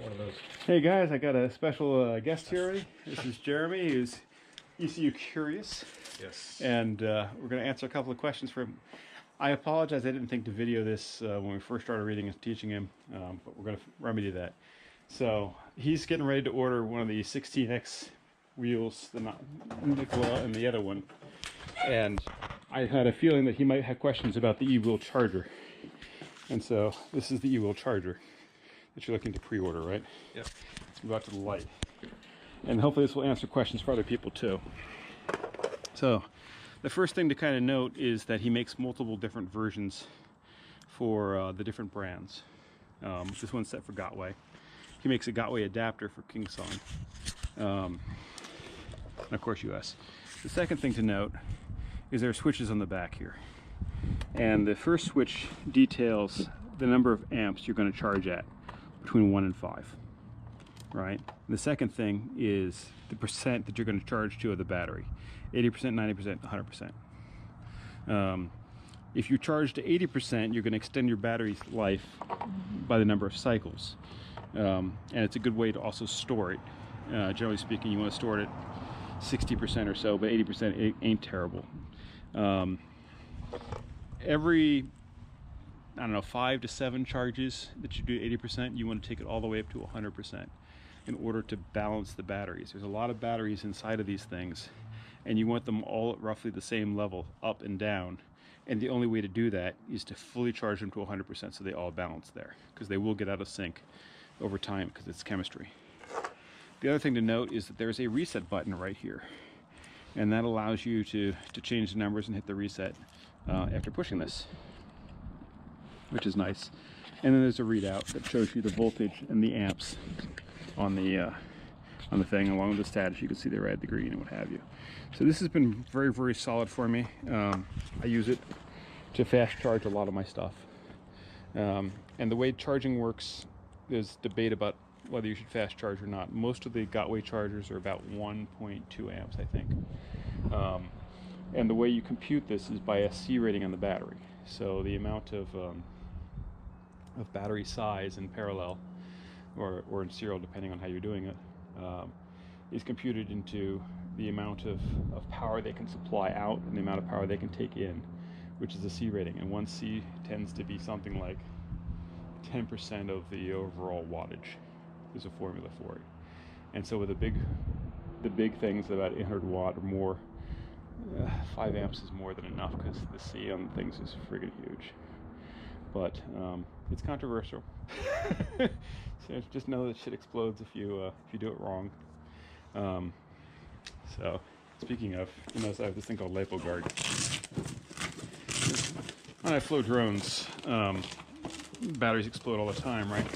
One of those. Hey guys, I got a special guest here already. This is Jeremy, who's ECU curious. Yes. And we're going to answer a couple of questions for him. I apologize, I didn't think to video this when we first started reading and teaching him, but we're going to remedy that. So he's getting ready to order one of the 16X wheels, the Nikola and the other one. And I had a feeling that he might have questions about the eWheel charger. And so this is the eWheel charger that you're looking to pre-order, right? Yep. Let's move out to the light. And hopefully this will answer questions for other people too. So the first thing to kind of note is that he makes multiple different versions for the different brands. This one's set for Gotway. He makes a Gotway adapter for Kingsong. And of course US. The second thing to note is there are switches on the back here. And the first switch details the number of amps you're going to charge at, between 1 and 5, right? The second thing is the percent that you're going to charge to of the battery, 80%, 90%, 100%. If you charge to 80%, you're going to extend your battery's life by the number of cycles. And it's a good way to also store it. Generally speaking, you want to store it at 60% or so, but 80% ain't terrible. Every, I don't know, 5 to 7 charges that you do 80%, you want to take it all the way up to 100% in order to balance the batteries. There's a lot of batteries inside of these things, and you want them all at roughly the same level, up and down. And the only way to do that is to fully charge them to 100% so they all balance there, because they will get out of sync over time because it's chemistry. The other thing to note is that there's a reset button right here, and that allows you to change the numbers and hit the reset after pushing this, which is nice. And then there's a readout that shows you the voltage and the amps on the thing, along with the status. You can see the red, the green, and what have you. So this has been very, very solid for me. I use it to fast charge a lot of my stuff. And the way charging works, there's debate about whether you should fast charge or not. Most of the Gotway chargers are about 1.2 amps, I think. And the way you compute this is by a C rating on the battery. So the amount of battery size in parallel or in serial, depending on how you're doing it, is computed into the amount of power they can supply out and the amount of power they can take in, which is a C rating. And 1 C tends to be something like 10% of the overall wattage. There's a formula for it. And so with the big things about 800 watt or more, 5 amps is more than enough, because the C on things is friggin' huge. But it's controversial. So just know that shit explodes if you do it wrong. So speaking of, you notice I have this thing called LipoGuard. When I flew drones, batteries explode all the time, right?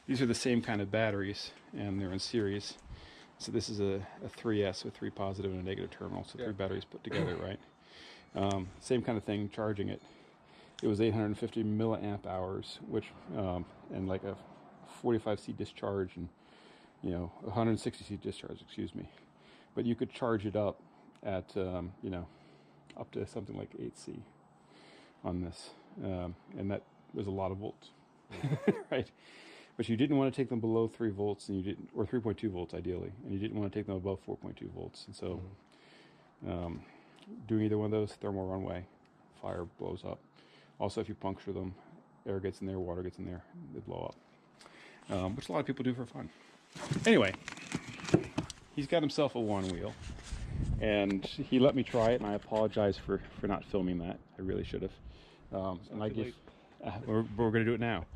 These are the same kind of batteries, and they're in series. So this is a 3S with 3 positive and a negative terminal, so 3 batteries put together, right? Same kind of thing, charging it. It was 850 milliamp hours, which, and like a 45C discharge, and 160C discharge, excuse me. But you could charge it up at, up to something like 8C on this, and that was a lot of volts, right? But you didn't want to take them below 3 volts, and you didn't, or 3.2 volts ideally, and you didn't want to take them above 4.2 volts. And so, doing either one of those, thermal runaway, fire blows up. Also, if you puncture them, air gets in there, water gets in there, they blow up, which a lot of people do for fun. Anyway, he's got himself a OneWheel, and he let me try it, and I apologize for not filming that. I really should have. And I give, we're going to do it now.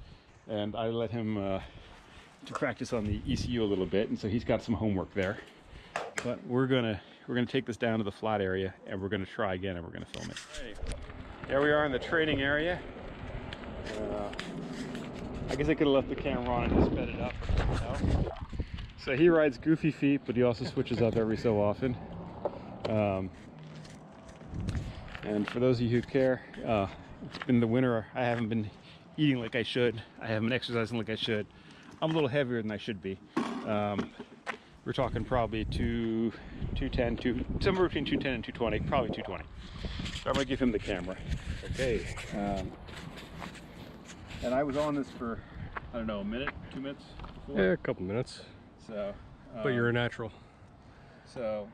And I let him to practice on the ECU a little bit, and so he's got some homework there. But we're gonna take this down to the flat area, and we're gonna try again, and we're gonna film it. Alrighty. Here we are in the training area. I guess I could have left the camera on and just sped it up. No. So he rides goofy feet, but he also switches up every so often. And for those of you who care, it's been the winter. I haven't been eating like I should. I haven't been exercising like I should. I'm a little heavier than I should be. We're talking probably 210, somewhere between 210 and 220, probably 220. So I'm gonna give him the camera. Okay. And I was on this for, I don't know, a minute, 2 minutes before? Yeah, a couple minutes. So, But you're a natural. So,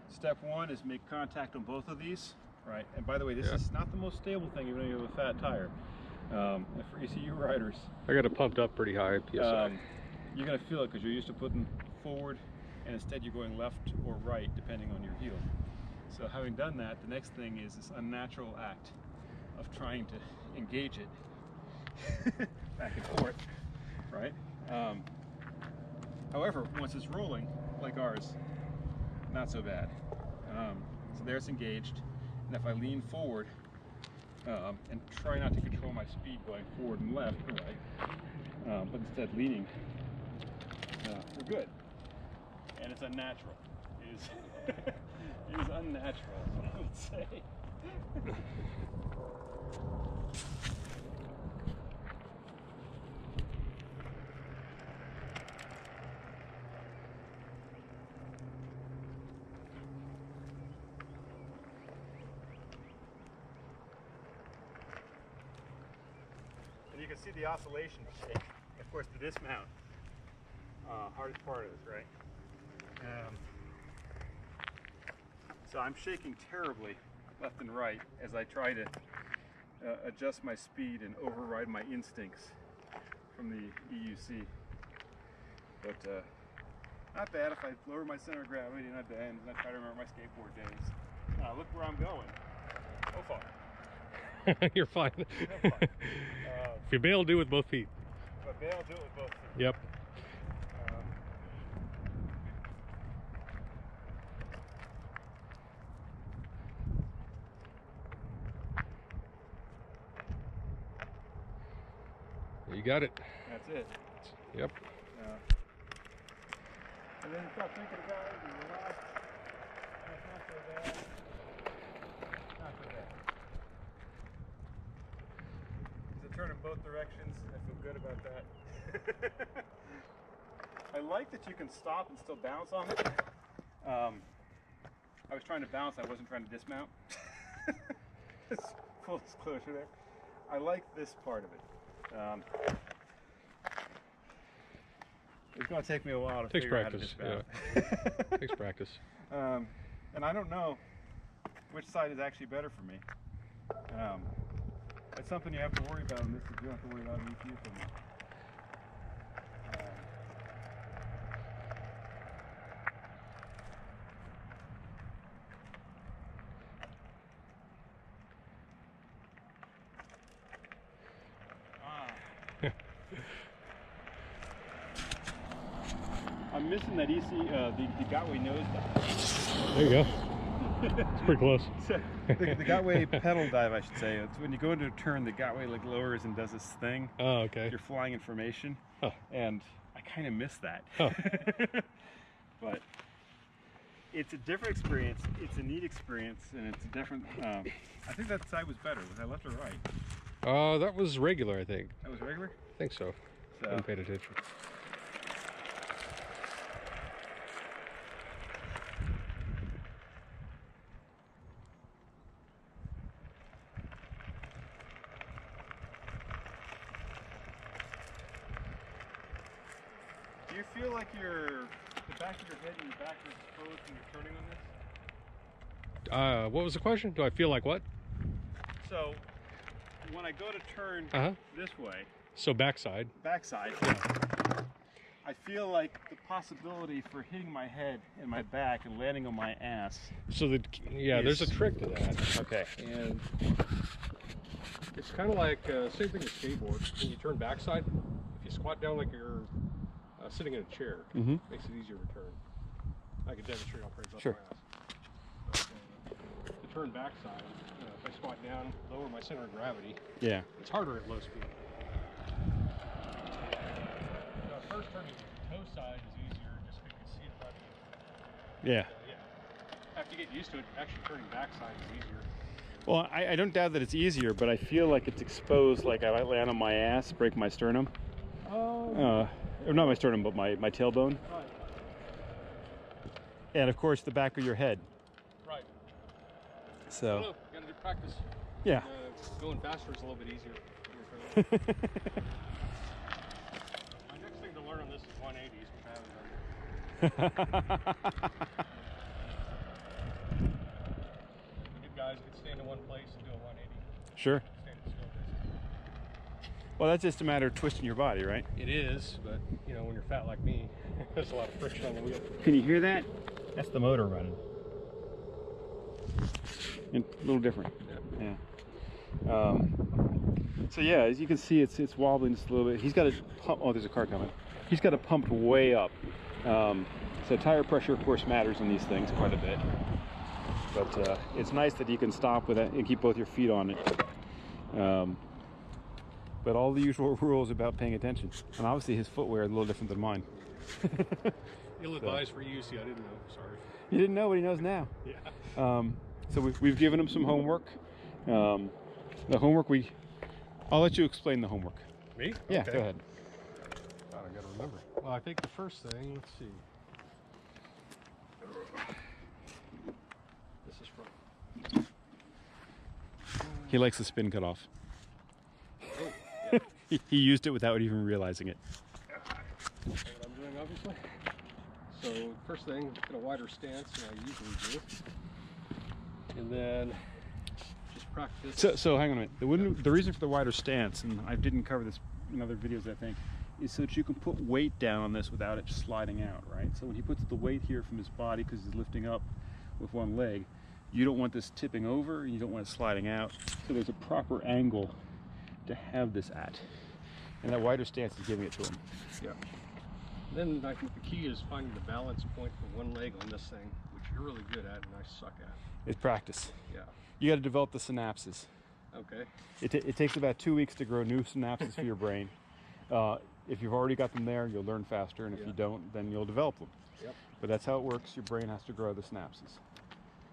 step one is make contact on both of these, right? And by the way, this is not the most stable thing, even though you have a fat tire. And for ECU riders, I got it pumped up pretty high, PSI. you're gonna feel it because you're used to putting forward, and instead you're going left or right, depending on your heel. So having done that, the next thing is this unnatural act of trying to engage it back and forth, right? However, once it's rolling, like ours, not so bad. So there it's engaged, and if I lean forward and try not to control my speed going forward and left or right, but instead leaning, we're good. And it's unnatural. It is, it is unnatural, is what I would say. And you can see the oscillation shake. Of course, the dismount, hardest part of this, right? So I'm shaking terribly left and right as I try to adjust my speed and override my instincts from the EUC. But not bad if I lower my center of gravity and I bend and I try to remember my skateboard days. Look where I'm going. So far. You're fine. I'm fine. If you bail, do it with both feet. If I bail, do it with both feet. Yep. You got it. That's it. Yep. And then you start thinking about it and relax. And it's not so bad. Not so bad. It's a turn in both directions. I feel good about that. I like that you can stop and still bounce on it. I was trying to bounce, I wasn't trying to dismount. Full disclosure there. I like this part of it. It's going to take me a while to figure out how to dismount. Yeah. Takes practice. And I don't know which side is actually better for me. It's something you have to worry about in this, you don't have to worry about in ECU so much. I'm missing that EC, the Gotway nose dive. There you go. It's pretty close. the Gotway pedal dive, I should say. It's when you go into a turn, the Gotway like lowers and does this thing. Oh, okay. You're flying in formation, and I kind of miss that. Oh. But it's a different experience. It's a neat experience, and it's a different. I think that side was better. Was I left or right? That was regular, I think. That was regular? I think so. I haven't paid attention. Do you feel like the back of your head and your back are exposed when you're turning on this? What was the question? Do I feel like what? So, when I go to turn this way, so backside, I feel like the possibility for hitting my head and my back and landing on my ass. So there's a trick to that. Okay. And it's kind of like same thing as skateboard. When you turn backside, if you squat down like you're sitting in a chair, makes it easier to turn. I can demonstrate. I'll bring up my ass. To turn backside, if I squat down, lower my center of gravity. Yeah. It's harder at low speed. First turning toe side is easier just because you see it right. Yeah. After you get used to it, actually turning backside is easier. Well, I don't doubt that it's easier, but I feel like it's exposed, like I might land on my ass, break my sternum. Or not my sternum, but my tailbone. Right. And of course the back of your head. Right. So. You gotta do practice. Yeah. Going faster is a little bit easier. 180s, which I haven't done yet. Good guys could stand in one place and do a 180. Sure. Stand still, basically. Well, that's just a matter of twisting your body, right? It is, but you know, when you're fat like me, there's a lot of friction on the wheel. Can you hear that? That's the motor running. And a little different. Yeah. So yeah, as you can see, it's wobbling just a little bit. He's got it pump. Oh, there's a car coming. He's got it pumped way up. So tire pressure, of course, matters in these things quite a bit. But it's nice that you can stop with it and keep both your feet on it. But all the usual rules about paying attention. And obviously his footwear is a little different than mine. Ill advised for EUC, I didn't know, sorry. You didn't know, but he knows now. Yeah. So we've given him some homework. The homework I'll let you explain the homework. Me? Yeah, okay. Go ahead. God, I gotta remember. Well, I think the first thing, let's see. This is from... He likes the spin cutoff. Oh, yeah. He used it without even realizing it. That's what I'm doing, obviously. So, first thing, get a wider stance than I usually do. And then just practice. So hang on a minute. The reason for the wider stance, and I didn't cover this in other videos, I think, is so that you can put weight down on this without it sliding out, right? So when he puts the weight here from his body, because he's lifting up with one leg, you don't want this tipping over, and you don't want it sliding out. So there's a proper angle to have this at. And that wider stance is giving it to him. Yeah. Then I think the key is finding the balance point for one leg on this thing, which you're really good at and I suck at. It's practice. Yeah. You got to develop the synapses. Okay. It takes about 2 weeks to grow new synapses for your brain. If you've already got them there, you'll learn faster, and if you don't, then you'll develop them. Yep. But that's how it works. Your brain has to grow the synapses.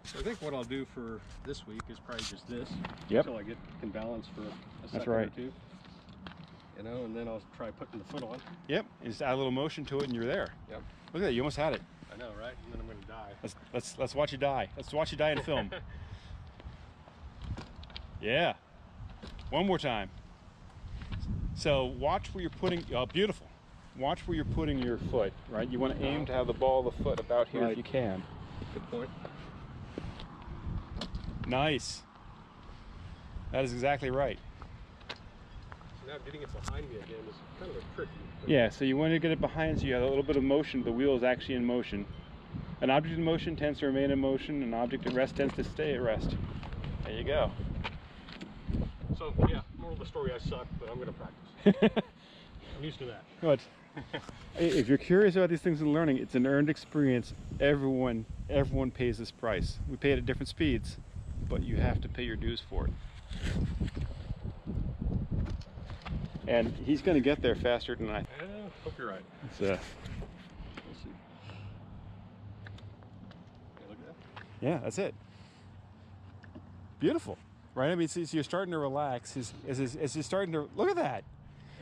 So I think what I'll do for this week is probably just this. Yep. Until I can balance for a second That's right. or two. You know, and then I'll try putting the foot on. Yep. And just add a little motion to it, and you're there. Yep. Look at that. You almost had it. I know, right? And then I'm going to die. Let's watch you die. Let's watch you die in film. Yeah. One more time. So watch where you're putting. Oh, beautiful. Watch where you're putting your foot. Right. You want to aim to have the ball of the foot about here if you can. Good point. Nice. That is exactly right. So now getting it behind me again is kind of a tricky. Yeah, so you want to get it behind so you have a little bit of motion. The wheel is actually in motion. An object in motion tends to remain in motion. An object at rest tends to stay at rest. There you go. So yeah, moral of the story, I suck, but I'm going to practice. I'm used to that. But if you're curious about these things and learning, it's an earned experience. Everyone pays this price. We pay it at different speeds, but you have to pay your dues for it. And he's going to get there faster than I. Hope you're right. It's, We'll see. Yeah, look at that. yeah, that's it. Beautiful, right? I mean, so you're starting to relax. As you're starting to look at that,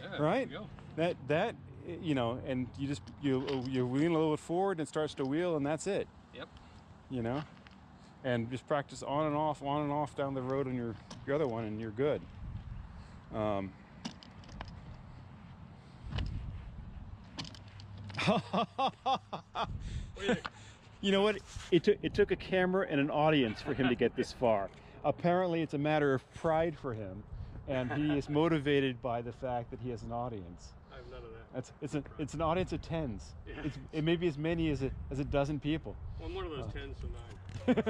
Yeah, right? There you go. That you know, and you lean a little bit forward and it starts to wheel, and that's it. Yep. You know, and just practice on and off down the road on your other one, and you're good. You know what? It took a camera and an audience for him to get this far. Apparently, it's a matter of pride for him, and he is motivated by the fact that he has an audience. I have none of that. It's an audience of tens. Yeah. It may be as many as a dozen people. Well, I'm one of those 10s to 9.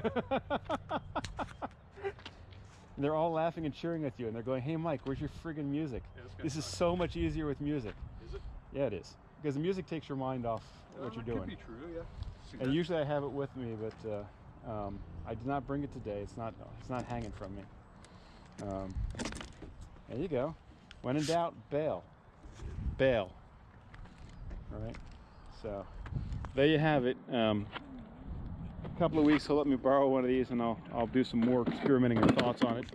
And they're all laughing and cheering at you, and they're going, "Hey, Mike, where's your friggin' music? Yeah, This is so much easier with music." Is it? Yeah, it is, because the music takes your mind off what you're doing. Could be true, yeah. And usually I have it with me, but I did not bring it today. It's not hanging from me. There you go. When in doubt, bail. Bail. All right. So there you have it. A couple of weeks he'll let me borrow one of these, and I'll do some more experimenting and thoughts on it.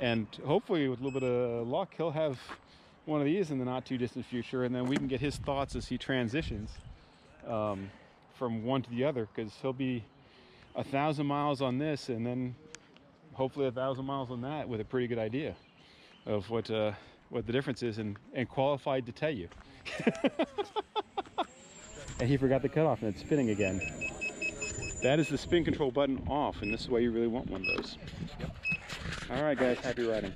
And hopefully with a little bit of luck, he'll have one of these in the not too distant future, and then we can get his thoughts as he transitions from one to the other, because he'll be 1,000 miles on this, and then hopefully 1,000 miles on that, with a pretty good idea of what the difference is, and qualified to tell you. And he forgot the cutoff and it's spinning again. That is the spin control button off, and this is why you really want one of those. Yep. All right, guys, happy riding.